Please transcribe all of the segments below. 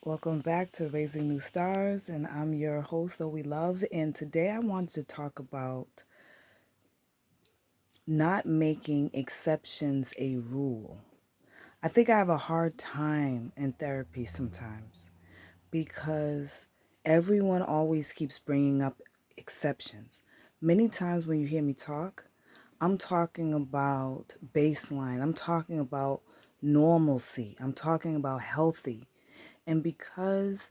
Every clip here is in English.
Welcome back to Raising New Stars, and I'm your host, Zoe Love. And today I wanted to talk about not making exceptions a rule. I think I have a hard time in therapy sometimes because everyone always keeps bringing up exceptions. Many times when you hear me talk, I'm talking about baseline, I'm talking about normalcy, I'm talking about healthy. And because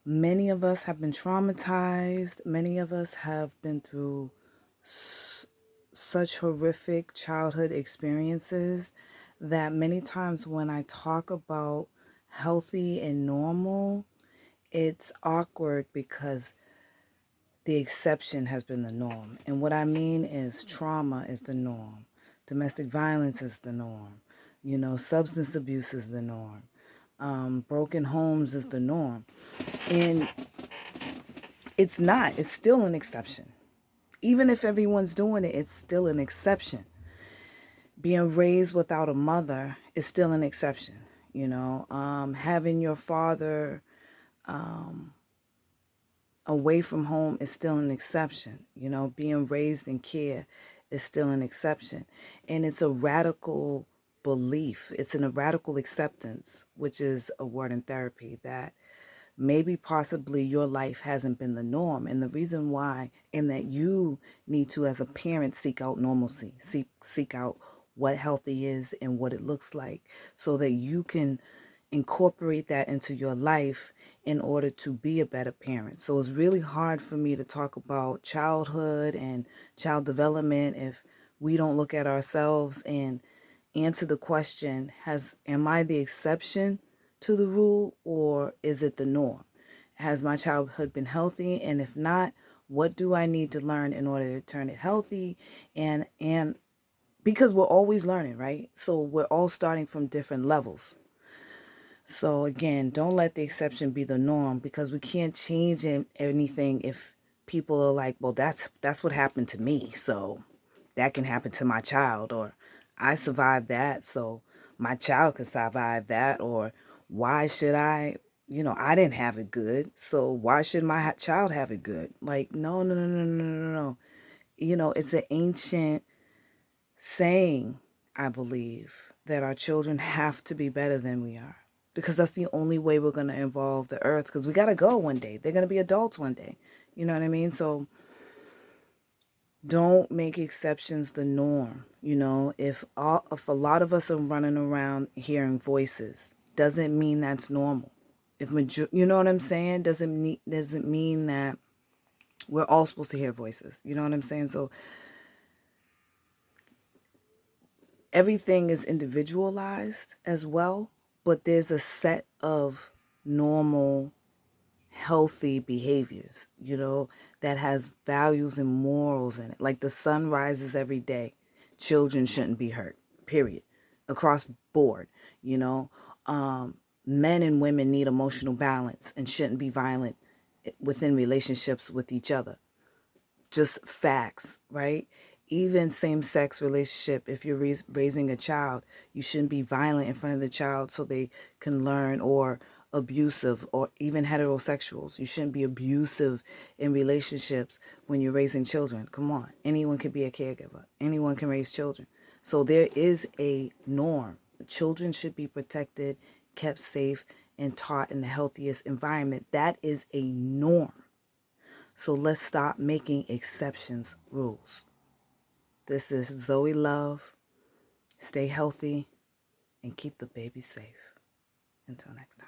many of us have been traumatized. Many of us have been through such horrific childhood experiences that many times when I talk about healthy and normal, it's awkward because the exception has been the norm. And what I mean is trauma is the norm. Domestic violence is the norm. Substance abuse is the norm. Broken homes is the norm. And it's not. It's still an exception. Even if everyone's doing it, it's still an exception. Being raised without a mother is still an exception. Having your father away from home is still an exception. Being raised in care is still an exception. And it's a radical belief. It's a radical acceptance, which is a word in therapy, that maybe possibly your life hasn't been the norm. And the reason why, and that you need to, as a parent, seek out normalcy, seek out what healthy is and what it looks like, so that you can incorporate that into your life in order to be a better parent. So it's really hard for me to talk about childhood and child development if we don't look at ourselves and answer the question, am I the exception to the rule, or is it the norm? Has my childhood been healthy? And if not, what do I need to learn in order to turn it healthy? And because we're always learning, right? So we're all starting from different levels. So again, don't let the exception be the norm, because we can't change anything if people are like, well, that's what happened to me, so that can happen to my child, or I survived that, so my child could survive that, or why should I didn't have it good, so why should my child have it good? Like, no, no, no, no, no, no, no. It's an ancient saying, I believe, that our children have to be better than we are, because that's the only way we're going to evolve the earth, because we got to go one day. They're going to be adults one day. You know what I mean? So don't make exceptions the norm. If a lot of us are running around hearing voices, doesn't mean that's normal. You know what I'm saying? Doesn't mean that we're all supposed to hear voices. You know what I'm saying? So everything is individualized as well, but there's a set of normal, healthy behaviors, that has values and morals in it. Like the sun rises every day. Children shouldn't be hurt, period. Across board, you know. Men and women need emotional balance and shouldn't be violent within relationships with each other. Just facts, right? Even same-sex relationship, if you're raising a child, you shouldn't be violent in front of the child so they can learn, or abusive, or even heterosexuals. You shouldn't be abusive in relationships when you're raising children. Come on. Anyone can be a caregiver. Anyone can raise children. So there is a norm. Children should be protected, kept safe, and taught in the healthiest environment. That is a norm. So let's stop making exceptions rules. This is Zoe Love. Stay healthy and keep the baby safe. Until next time.